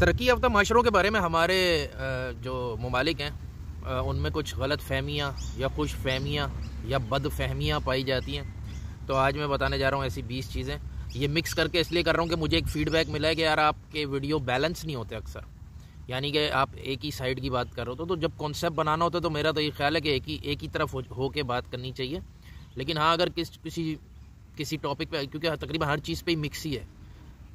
तरक्की याफ्ता माशरों के बारे में हमारे जो ममालिक हैं उनमें कुछ गलत फहमियाँ या खुश फहमियाँ या बद फहमियाँ पाई जाती हैं। तो आज मैं बताने जा रहा हूँ ऐसी 20 चीज़ें। ये मिक्स करके इसलिए कर रहा हूँ कि मुझे एक फ़ीडबैक मिला है कि यार आपके वीडियो बैलेंस नहीं होते अक्सर, यानी कि आप एक ही साइड की बात कर रहे हो। तो जब कॉन्सेप्ट बनाना होता है तो मेरा तो ये ख्याल है कि एक ही तरफ हो के बात करनी चाहिए। लेकिन हाँ, अगर किसी टॉपिक पे, क्योंकि तकरीबन हर चीज़ पे ही मिक्स ही है,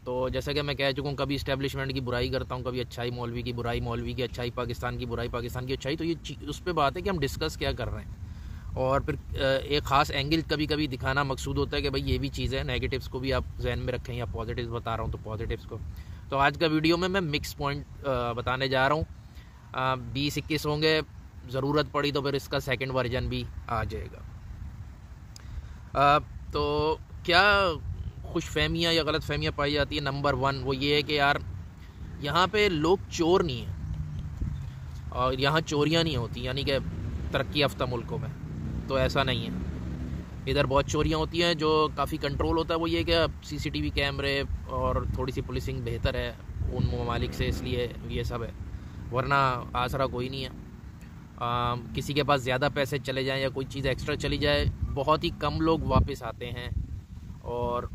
तो जैसा कि मैं कह चुका हूँ, कभी इस्टेब्लिशमेंट की बुराई करता हूँ, कभी अच्छाई मौलवी की बुराई मौलवी की अच्छाई, पाकिस्तान की बुराई पाकिस्तान की अच्छाई। तो ये उस पर बात है कि हम डिस्कस क्या कर रहे हैं, और फिर एक ख़ास एंगल कभी कभी दिखाना मकसूद होता है कि भाई ये भी चीज़ है। नेगेटिव्स को भी आप जहन में रखें, या पॉजिटिव्स बता रहा हूँ तो पॉजिटिव्स को। तो आज का वीडियो में मैं मिक्स पॉइंट बताने जा रहा हूँ। 20-21 होंगे, ज़रूरत पड़ी तो फिर इसका सेकंड वर्जन भी आ जाएगा। तो क्या खुश फहमियाँ या गलत फहमियाँ पाई जाती है। नंबर 1 वो ये है कि यार यहाँ पे लोग चोर नहीं हैं और यहाँ चोरियाँ नहीं होती, यानी कि तरक्की याफ्ता मुल्कों में तो ऐसा नहीं है। इधर बहुत चोरियाँ होती हैं जो काफ़ी कंट्रोल होता है। वो ये कि सीसीटीवी कैमरे और थोड़ी सी पुलिसिंग बेहतर है उन ममालिक से, इसलिए ये सब है, वरना आसरा कोई नहीं है। किसी के पास ज़्यादा पैसे चले जाएं या कोई चीज़ एक्स्ट्रा चली जाए, बहुत ही कम लोग वापस आते हैं। और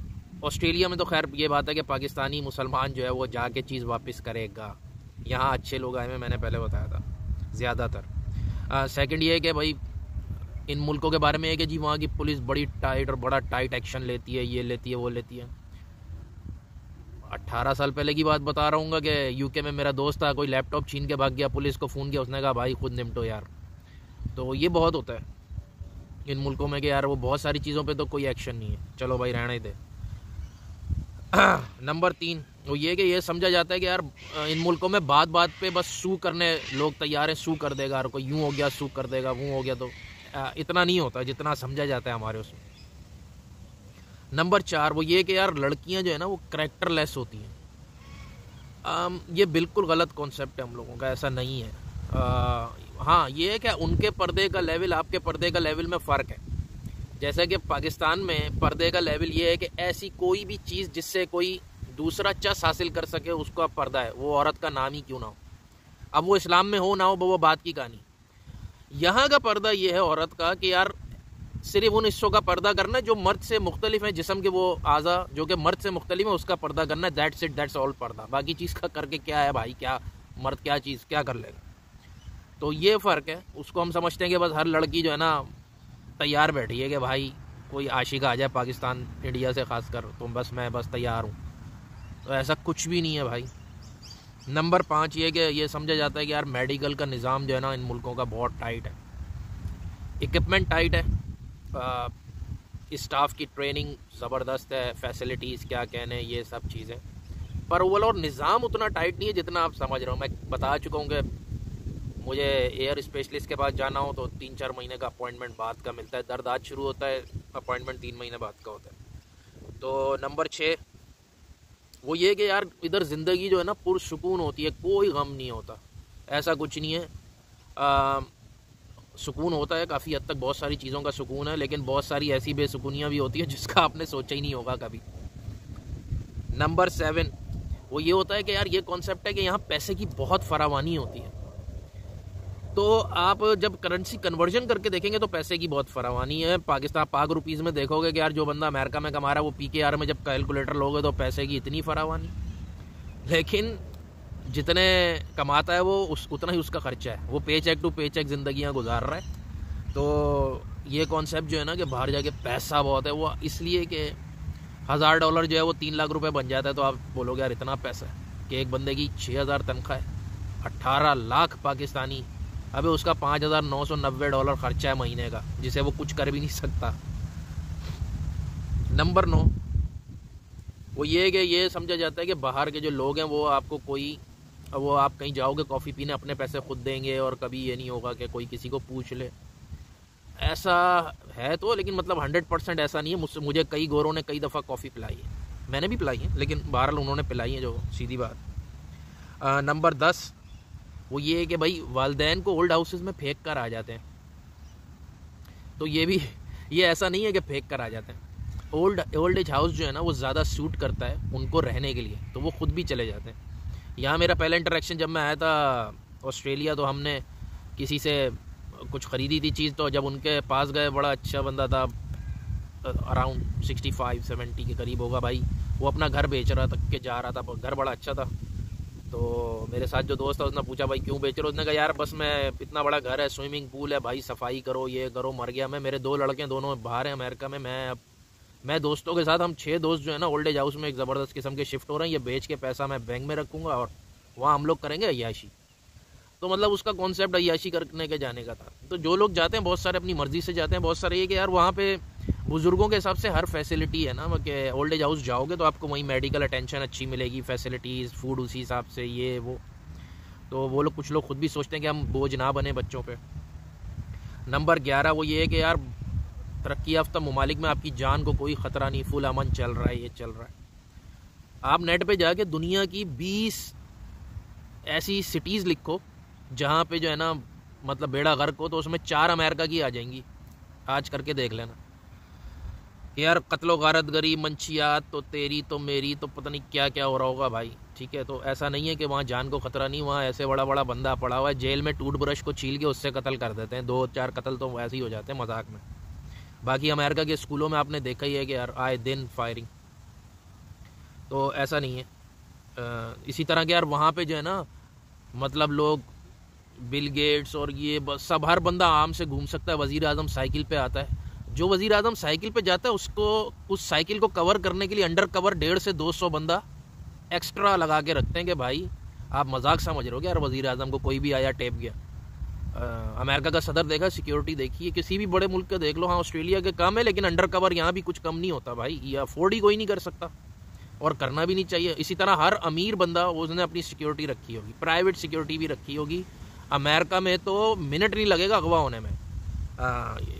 ऑस्ट्रेलिया में तो खैर ये बात है कि पाकिस्तानी मुसलमान जो है वो जाके चीज़ वापस करेगा। यहाँ अच्छे लोग आए हैं, मैंने पहले बताया था ज़्यादातर। सेकंड ये है कि भाई इन मुल्कों के बारे में है कि जी वहाँ की पुलिस बड़ी टाइट और बड़ा टाइट एक्शन लेती है, ये लेती है वो लेती है। 18 साल पहले की बात बता रहा हूँ कि यूके में मेरा दोस्त था, कोई लैपटॉप छीन के भाग गया, पुलिस को फ़ोन किया, उसने कहा भाई खुद निपटो यार। तो ये बहुत होता है इन मुल्कों में कि यार वो बहुत सारी चीज़ों पे तो कोई एक्शन नहीं है, चलो भाई रहने दे। नंबर 3 वो ये कि ये समझा जाता है कि यार इन मुल्कों में बात बात पे बस सू करने लोग तैयार हैं, सू कर देगा, और कोई यूँ हो गया सू कर देगा, वो हो गया। तो इतना नहीं होता जितना समझा जाता है हमारे उसमें। नंबर 4 वो ये कि यार लड़कियां जो है ना वो कैरेक्टरलेस होती हैं। ये बिल्कुल गलत कॉन्सेप्ट है हम लोगों का, ऐसा नहीं है। हाँ, ये है कि उनके पर्दे का लेवल आपके पर्दे का लेवल में फ़र्क है। जैसा कि पाकिस्तान में पर्दे का लेवल ये है कि ऐसी कोई भी चीज़ जिससे कोई दूसरा चस हासिल कर सके उसका पर्दा है, वो औरत का नाम ही क्यों ना हो। अब वो इस्लाम में हो ना हो वो बात की कहानी। यहाँ का पर्दा ये है औरत का कि यार सिर्फ उन हिस्सों का पर्दा करना जो मर्द से मुख्तलिफ है, जिस्म के वो आज़ा जो कि मर्द से मुख्तलिफ है उसका पर्दा करना। दैट्स इट, दैट्स ऑल पर्दा। बाकी चीज़ का करके क्या है भाई, क्या मर्द क्या चीज़ क्या कर लेगा। तो ये फ़र्क है। उसको हम समझते हैं कि बस हर लड़की जो है ना तैयार बैठी है कि भाई कोई आशिक आ जाए पाकिस्तान इंडिया से ख़ासकर, तो मैं बस तैयार हूँ। तो ऐसा कुछ भी नहीं है भाई। नंबर 5 ये कि ये समझा जाता है कि यार मेडिकल का निज़ाम जो है ना इन मुल्कों का बहुत टाइट है, इक्विपमेंट टाइट है, स्टाफ की ट्रेनिंग ज़बरदस्त है, फैसिलिटीज़ क्या कहने, ये सब चीज़ें। पर ओवरऑल निज़ाम उतना टाइट नहीं है जितना आप समझ रहे हो। मैं बता चुका हूँ कि मुझे एयर स्पेशलिस्ट के पास जाना हो तो 3-4 महीने का अपॉइंटमेंट बाद का मिलता है। दर्द आज शुरू होता है, अपॉइंटमेंट 3 महीने बाद का होता है। तो नंबर 6 वो ये कि यार इधर ज़िंदगी जो है ना पुरसुकून होती है, कोई गम नहीं होता, ऐसा कुछ नहीं है। सुकून होता है काफ़ी हद तक, बहुत सारी चीज़ों का सुकून है, लेकिन बहुत सारी ऐसी बेसुकूनियाँ भी होती है जिसका आपने सोचा ही नहीं होगा कभी। नंबर 7 वो ये होता है कि यार ये कॉन्सेप्ट है कि यहाँ पैसे की बहुत फरावानी होती है। तो आप जब करेंसी कन्वर्जन करके देखेंगे तो पैसे की बहुत फरावानी है। पाक रुपीज़ में देखोगे कि यार जो बंदा अमेरिका में कमा रहा है वो PKR में जब कैलकुलेटर लोगे तो पैसे की इतनी फरावानी। लेकिन जितने कमाता है वो उतना ही उसका खर्चा है, वो पे चेक टू पे चेक ज़िंदगियाँ गुजार रहा है। तो ये कॉन्सेप्ट जो है ना कि बाहर जाके पैसा बहुत है, वो इसलिए कि $1000 जो है वो 3 लाख रुपए बन जाता है। तो आप बोलोगे यार इतना पैसा है कि एक बंदे की 6000 तनख्वाह है, 18 लाख पाकिस्तानी, अबे उसका $5990 खर्चा है महीने का, जिसे वो कुछ कर भी नहीं सकता। नंबर 9 वो ये है कि ये समझा जाता है कि बाहर के जो लोग हैं वो आप कहीं जाओगे कॉफ़ी पीने अपने पैसे खुद देंगे, और कभी ये नहीं होगा कि कोई किसी को पूछ ले। ऐसा है तो, लेकिन मतलब 100% ऐसा नहीं है। मुझे कई गोरों ने कई दफ़ा कॉफ़ी पिलाई है, मैंने भी पिलाई है, लेकिन बहरहाल उन्होंने पिलाई है, जो सीधी बात। नंबर 10 वो ये है कि भाई वालिदैन को ओल्ड हाउसेस में फेंक कर आ जाते हैं। तो ये ऐसा नहीं है कि फेंक कर आ जाते हैं। ओल्ड एज हाउस जो है ना वो ज़्यादा सूट करता है उनको रहने के लिए, तो वो खुद भी चले जाते हैं। यहाँ मेरा पहला इंटरेक्शन जब मैं आया था ऑस्ट्रेलिया, तो हमने किसी से कुछ ख़रीदी थी चीज़, तो जब उनके पास गए, बड़ा अच्छा बंदा था, अराउंड 65-70 के करीब होगा भाई, वो अपना घर बेच रहा था के जा रहा था, घर बड़ा अच्छा था। तो मेरे साथ जो दोस्त था उसने पूछा भाई क्यों बेच रहे हो, उसने कहा यार बस मैं, इतना बड़ा घर है, स्विमिंग पूल है भाई, सफाई करो, ये करो, मर गया मैं, मेरे 2 लड़के दोनों बाहर हैं अमेरिका में, मैं दोस्तों के साथ, हम 6 दोस्त जो है ना ओल्ड एज हाउस में एक ज़बरदस्त किस्म के शिफ्ट हो रहे हैं, ये बेच के पैसा मैं बैंक में रखूँगा और वहाँ हम लोग करेंगे अय्याशी। तो मतलब उसका कॉन्सेप्ट अय्याशी करने के जाने का था। तो जो लोग जाते हैं बहुत सारे अपनी मर्ज़ी से जाते हैं, बहुत सारे ये कि यार वहाँ पे बुज़ुर्गों के हिसाब से हर फैसिलिटी है ना, कि ओल्ड एज हाउस जाओगे तो आपको वहीं मेडिकल अटेंशन अच्छी मिलेगी, फैसिलिटीज़, फूड उसी हिसाब से, ये वो। तो वो लोग, कुछ लोग खुद भी सोचते हैं कि हम बोझ ना बने बच्चों पे। नंबर 11 वो ये है कि यार तरक्की याफ्ता ममालिक में आपकी जान को कोई ख़तरा नहीं, फुल अमन चल रहा है, ये चल रहा है। आप नेट पे जाके दुनिया की 20 ऐसी सिटीज़ लिखो जहाँ पे जो है ना मतलब बेड़ा गर्क हो, तो उसमें 4 अमेरिका की आ जाएंगी। आज करके देख लेना यार, कत्लो गारतगरी, मंशियात तो तेरी तो मेरी तो पता नहीं क्या क्या हो रहा होगा भाई, ठीक है। तो ऐसा नहीं है कि वहाँ जान को ख़तरा नहीं, वहाँ ऐसे बड़ा बड़ा बंदा पड़ा हुआ है, जेल में टूथब्रश को छील के उससे कत्ल कर देते हैं, 2-4 कत्ल तो ऐसे ही हो जाते हैं मजाक में। बाकी अमेरिका के स्कूलों में आपने देखा ही है कि यार आए दिन फायरिंग, तो ऐसा नहीं है। इसी तरह के यार वहाँ पे जो है ना मतलब लोग, बिल गेट्स और ये बस सब, हर बंदा आराम से घूम सकता है। वज़ीर आज़म साइकिल पे आता है, जो वज़ीर आज़म साइकिल पे जाता है उसको, उस साइकिल को कवर करने के लिए अंडर कवर 150 से 200 बंदा एक्स्ट्रा लगा के रखते हैं कि भाई आप मजाक समझ रहे हो कि यार वज़ीर आज़म को कोई भी आया टेप गया। अमेरिका का सदर देखा, सिक्योरिटी देखी है, किसी भी बड़े मुल्क का देख लो, हाँ ऑस्ट्रेलिया के कम है लेकिन अंडर कवर यहाँ भी कुछ कम नहीं होता भाई, ये अफोर्ड ही कोई नहीं कर सकता और करना भी नहीं चाहिए। इसी तरह हर अमीर बंदा उसने अपनी सिक्योरिटी रखी होगी, प्राइवेट सिक्योरिटी भी रखी होगी। अमेरिका में तो मिनट नहीं लगेगा अगवा होने में।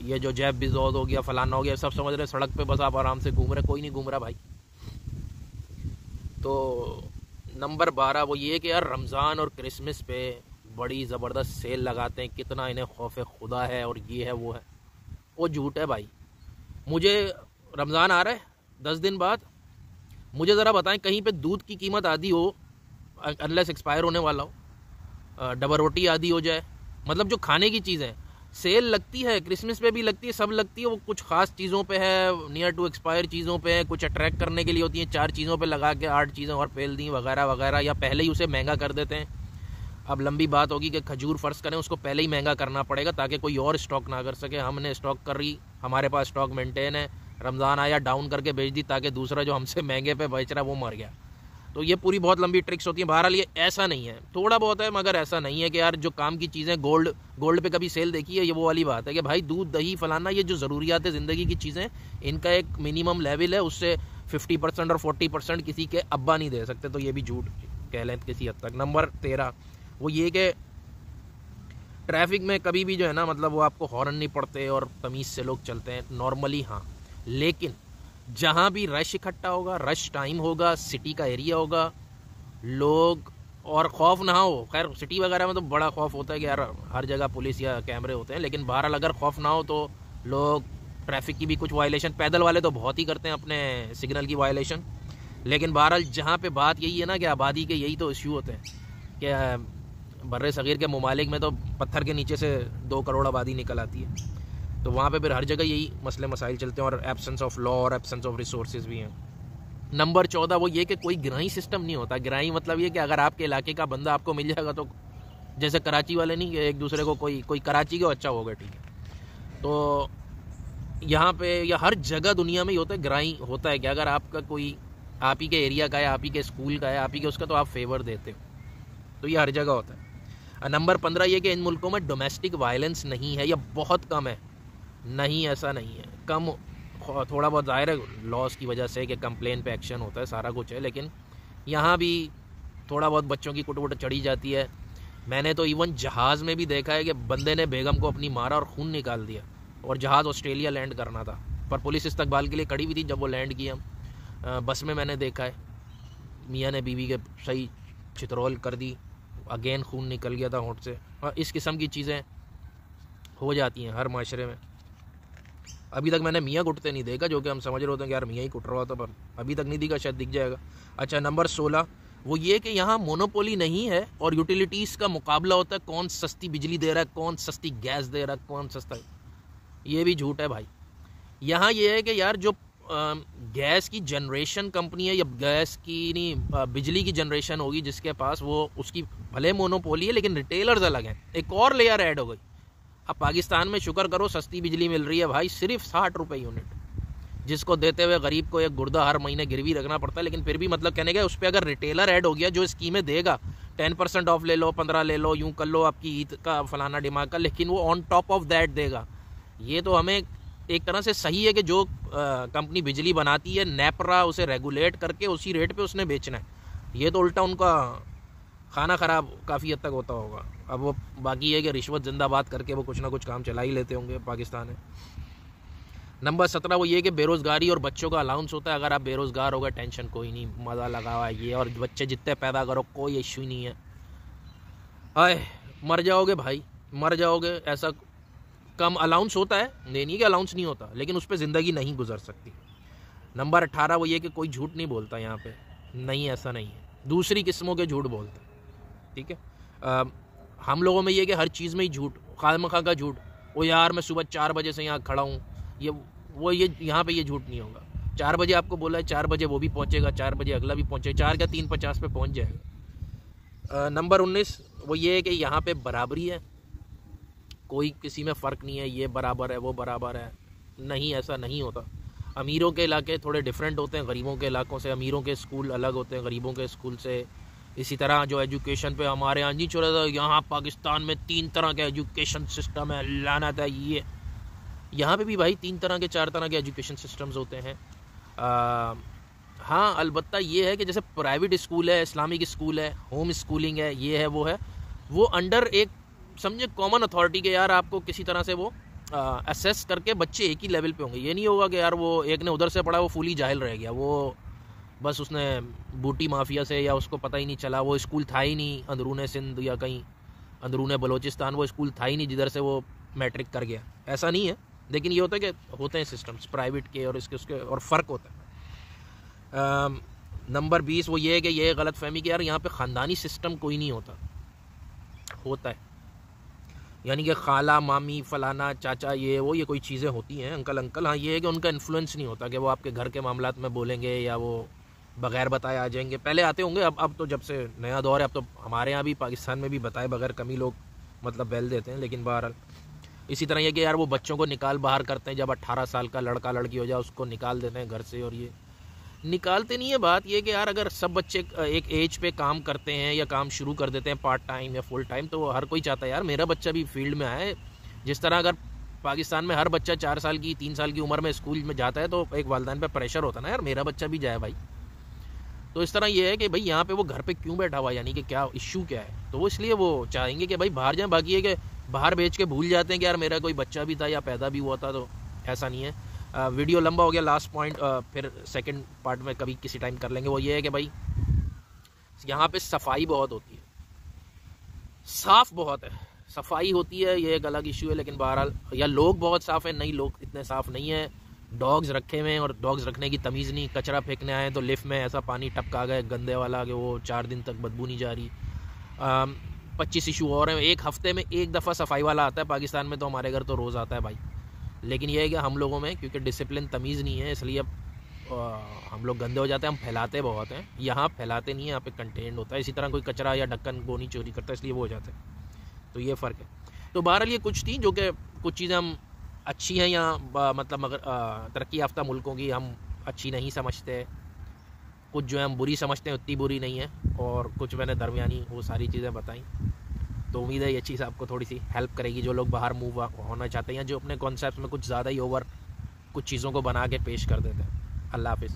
ये जो जेफ बेज़ोस हो गया, फलाना हो गया, सब समझ रहे सड़क पे बस आप आराम से घूम रहे, कोई नहीं घूम रहा भाई। तो नंबर 12 वो ये कि यार रमज़ान और क्रिसमस पे बड़ी ज़बरदस्त सेल लगाते हैं, कितना इन्हें खौफ खुदा है और ये है वो है, वो झूठ है भाई। मुझे रमज़ान आ रहा है 10 दिन बाद, मुझे ज़रा बताएं कहीं पे दूध की कीमत आधी हो, अनलेस एक्सपायर होने वाला हो, डबल रोटी आधी हो जाए, मतलब जो खाने की चीज़ें सेल लगती है, क्रिसमस पे भी लगती है, सब लगती है, वो कुछ खास चीज़ों पे है, नियर टू एक्सपायर चीज़ों पे है, कुछ अट्रैक्ट करने के लिए होती हैं, 4 चीज़ों पे लगा के 8 चीज़ें और फेल दी वगैरह वगैरह, या पहले ही उसे महंगा कर देते हैं। अब लंबी बात होगी कि खजूर फ़र्ज़ करें उसको पहले ही महंगा करना पड़ेगा ताकि कोई और स्टॉक ना कर सके, हमने स्टॉक कर रही, हमारे पास स्टॉक मेंटेन है, रमज़ान आया डाउन करके बेच दी ताकि दूसरा जो हमसे महंगे पे बेच रहा है वो मर गया। तो ये पूरी बहुत लंबी ट्रिक्स होती हैं। बहरहाल ये ऐसा नहीं है, थोड़ा बहुत है मगर ऐसा नहीं है कि यार जो काम की चीज़ें, गोल्ड पे कभी सेल देखी है, ये वो वाली बात है कि भाई दूध दही फलाना, ये जो ज़रूरियात है ज़िंदगी की चीज़ें, इनका एक मिनिमम लेवल है, उससे 50% और 40% किसी के अब्बा नहीं दे सकते, तो ये भी झूठ कह लें किसी हद तक। नंबर 13 वो ये कि ट्रैफिक में कभी भी जो है ना मतलब वो आपको हॉर्न नहीं पड़ते और तमीज़ से लोग चलते हैं नॉर्मली, हाँ, लेकिन जहाँ भी रश इकट्ठा होगा, रश टाइम होगा, सिटी का एरिया होगा, लोग, और खौफ ना हो, खैर सिटी वगैरह में तो बड़ा खौफ होता है कि यार हर जगह पुलिस या कैमरे होते हैं, लेकिन बहरहाल अगर खौफ ना हो तो लोग ट्रैफिक की भी कुछ वायलेशन, पैदल वाले तो बहुत ही करते हैं अपने सिग्नल की वायलेशन, लेकिन बहरहाल जहाँ पे बात यही है ना कि आबादी के यही तो इश्यू होते हैं कि बर्रे सगीर के ममालिक में तो पत्थर के नीचे से 2 करोड़ आबादी निकल आती है, तो वहाँ पे फिर हर जगह यही मसले मसाइल चलते हैं और एब्सेंस ऑफ लॉ और एब्सेंस ऑफ रिसोर्सेज भी हैं। नंबर 14 वो ये कि कोई गिराई सिस्टम नहीं होता। गिराई मतलब ये कि अगर आपके इलाके का बंदा आपको मिल जाएगा तो जैसे कराची वाले नहीं कि एक दूसरे को कोई कराची का अच्छा होगा, ठीक है, तो यहाँ पे या हर जगह दुनिया में ही होता है। गिराई होता है कि अगर आपका कोई आप ही के एरिया का है, आप ही के स्कूल का है, आप ही के उसका, तो आप फेवर देते हो, तो ये हर जगह होता है। नंबर 15 ये कि इन मुल्कों में डोमेस्टिक वायलेंस नहीं है या बहुत कम है, नहीं ऐसा नहीं है, कम, थोड़ा बहुत ज़ाहिर है लॉस की वजह से कि कंप्लेन पे एक्शन होता है, सारा कुछ है, लेकिन यहाँ भी थोड़ा बहुत बच्चों की कुट चढ़ी जाती है। मैंने तो इवन जहाज़ में भी देखा है कि बंदे ने बेगम को अपनी मारा और खून निकाल दिया, और जहाज़ ऑस्ट्रेलिया लैंड करना था, पर पुलिस इस्तकबाल के लिए खड़ी हुई थी जब वो लैंड किया। बस में मैंने देखा है मियाँ ने बीवी के सही चितरौल कर दी, अगेन खून निकल गया था होंठ से। और इस किस्म की चीज़ें हो जाती हैं हर माशरे में। अभी तक मैंने मियाँ कुटते नहीं देखा, जो कि हम समझ रहे होते हैं कि यार मियाँ ही कुट रहा होता, पर अभी तक नहीं दिखा, शायद दिख जाएगा। अच्छा, नंबर 16 वो ये कि यहाँ मोनोपोली नहीं है और यूटिलिटीज़ का मुकाबला होता है, कौन सस्ती बिजली दे रहा है, कौन सस्ती गैस दे रहा है, कौन सस्ता। ये भी झूठ है भाई। यहाँ ये है कि यार जो गैस की जनरेशन कंपनी है या गैस की नहीं बिजली की जनरेशन होगी जिसके पास, वो उसकी भले मोनोपोली है लेकिन रिटेलर्स अलग हैं। एक और लेयर ऐड हो गई। अब पाकिस्तान में शुक्र करो सस्ती बिजली मिल रही है भाई, सिर्फ 60 रुपये यूनिट, जिसको देते हुए गरीब को एक गुर्दा हर महीने गिरवी रखना पड़ता है। लेकिन फिर भी मतलब कहने का उस पर अगर रिटेलर ऐड हो गया जो स्कीमें देगा, 10% ऑफ ले लो, 15 ले लो, यूँ कर लो, आपकी ईद का फलाना दिमाग का, लेकिन वो ऑन टॉप ऑफ दैट देगा। ये तो हमें एक तरह से सही है कि जो कंपनी बिजली बनाती है नेपरा उसे रेगुलेट करके उसी रेट पे उसने बेचना है। ये तो उल्टा उनका खाना ख़राब काफ़ी हद तक होता होगा। अब वो बाकी है कि रिश्वत जिंदाबाद करके वो कुछ ना कुछ काम चला ही लेते होंगे पाकिस्तान में। नंबर 17 वो ये कि बेरोज़गारी और बच्चों का अलाउंस होता है। अगर आप बेरोज़गार हो गए टेंशन कोई नहीं, मज़ा लगा हुआ है ये, और बच्चे जितने पैदा करो कोई इशू नहीं है। आए मर जाओगे भाई, मर जाओगे। ऐसा कम अलाउंस होता है, नहीं कि अलाउंस नहीं होता, लेकिन उस पर ज़िंदगी नहीं गुजर सकती। नंबर 18 वो ये कि कोई झूठ नहीं बोलता यहाँ पे, नहीं ऐसा नहीं है, दूसरी किस्मों के झूठ बोलते हैं। ठीक है, हम लोगों में ये कि हर चीज़ में ही झूठ, खामखा का झूठ। वो यार मैं सुबह 4 बजे से यहाँ खड़ा हूँ, ये यहाँ पे ये झूठ नहीं होगा। 4 बजे आपको बोला है, 4 बजे वो भी पहुँचेगा, 4 बजे अगला भी पहुँचेगा, 4 का 3:50 पे पहुँच जाएगा। नंबर 19 वो ये है कि यहाँ पे बराबरी है, कोई किसी में फ़र्क नहीं है, ये बराबर है वो बराबर है, नहीं ऐसा नहीं होता। अमीरों के इलाके थोड़े डिफरेंट होते हैं गरीबों के इलाकों से, अमीरों के स्कूल अलग होते हैं गरीबों के स्कूल से। इसी तरह जो एजुकेशन पे हमारे यहाँ नहीं छोड़ा था, यहाँ पाकिस्तान में 3 तरह के एजुकेशन सिस्टम है, लानत है ये। यहाँ पे भी भाई 3 तरह के 4 तरह के एजुकेशन सिस्टम्स होते हैं। हाँ अलबत्ता ये है कि जैसे प्राइवेट स्कूल है, इस्लामिक स्कूल है, होम स्कूलिंग है, ये है, वो अंडर एक समझे कॉमन अथॉरिटी के, यार आपको किसी तरह से वो असेस करके बच्चे एक ही लेवल पे होंगे। ये नहीं होगा कि यार वो एक ने उधर से पढ़ा वो फुली जाहिल रह गया, वो बस उसने बूटी माफिया से या उसको पता ही नहीं चला, वो स्कूल था ही नहीं अंदरूने सिंध या कहीं अंदरूने बलोचिस्तान, वो स्कूल था ही नहीं जिधर से वो मैट्रिक कर गया, ऐसा नहीं है। लेकिन ये होता है कि होते हैं सिस्टम्स प्राइवेट के और इसके उसके और फ़र्क होता है। नंबर 20 वो ये है कि ये गलत फहमी कि यार यहाँ पे ख़ानदानी सिस्टम कोई नहीं होता है, यानी कि खाला मामी फलाना चाचा ये कोई चीज़ें होती हैं, अंकल। हाँ ये है कि उनका इन्फ्लुएंस नहीं होता कि वो आपके घर के मामलात में बोलेंगे या वो बग़ैर बताए आ जाएंगे। पहले आते होंगे, अब तो जब से नया दौर है, अब तो हमारे यहाँ भी पाकिस्तान में भी बताए बगैर कमी लोग मतलब बैल देते हैं। लेकिन बहरहाल इसी तरह ये कि यार वो बच्चों को निकाल बाहर करते हैं, जब 18 साल का लड़का लड़की हो जाए उसको निकाल देते हैं घर से। और ये निकालते नहीं है, बात ये कि यार अगर सब बच्चे एक एज पे काम करते हैं या काम शुरू कर देते हैं पार्ट टाइम या फुल टाइम, तो हर कोई चाहता है यार मेरा बच्चा भी फील्ड में आए। जिस तरह अगर पाकिस्तान में हर बच्चा 4 साल की 3 साल की उम्र में स्कूल में जाता है तो एक वालिदैन पे प्रेशर होता है ना, यार मेरा बच्चा भी जाए भाई। तो इस तरह ये है कि भाई यहाँ पे वो घर पे क्यों बैठा हुआ, यानी कि क्या इशू क्या है, तो वो इसलिए वो चाहेंगे कि भाई बाहर जाएँ। बाकी है कि बाहर भेज के भूल जाते हैं कि यार मेरा कोई बच्चा भी था या पैदा भी हुआ था, तो ऐसा नहीं है। वीडियो लंबा हो गया, लास्ट पॉइंट फिर सेकंड पार्ट में कभी किसी टाइम कर लेंगे। वो ये है कि भाई यहाँ पे सफाई बहुत होती है, साफ बहुत है, सफाई होती है, ये एक अलग इशू है। लेकिन बहरहाल या लोग बहुत साफ़ हैं, नहीं लोग इतने साफ़ नहीं है। डॉग्स रखे हुए हैं और डॉग्स रखने की तमीज़ नहीं, कचरा फेंकने आए तो लिफ्ट में ऐसा पानी टपका गया गंदे वाला कि वो 4 दिन तक बदबू नहीं जा रही। 25 इशू और हैं। एक हफ्ते में एक दफ़ा सफाई वाला आता है पाकिस्तान में, तो हमारे घर तो रोज़ आता है भाई। लेकिन यह है कि हम लोगों में क्योंकि डिसिप्लिन तमीज़ नहीं है, इसलिए हम लोग गंदे हो जाते हैं, हम फैलाते बहुत हैं। यहाँ फैलाते नहीं है, यहाँ पे कंटेंट होता है। इसी तरह कोई कचरा या ढक्कन गोनी चोरी करता है, इसलिए वो हो जाता है। तो ये फ़र्क है। तो बहरहाल ये कुछ थी जो कि कुछ चीज़ें हम अच्छी हैं यहाँ मतलब मगर तरक्की याफ्ता मुल्कों की हम अच्छी नहीं समझते, कुछ जो है हम बुरी समझते हैं उतनी बुरी नहीं है, और कुछ मैंने दरमियानी वो सारी चीज़ें बताई। तो उम्मीद है ये चीज़ आपको थोड़ी सी हेल्प करेगी, जो लोग बाहर मूव होना चाहते हैं, जो अपने कॉन्सेप्ट में कुछ ज़्यादा ही ओवर कुछ चीज़ों को बना के पेश कर देते हैं। अल्लाह हाफिज़।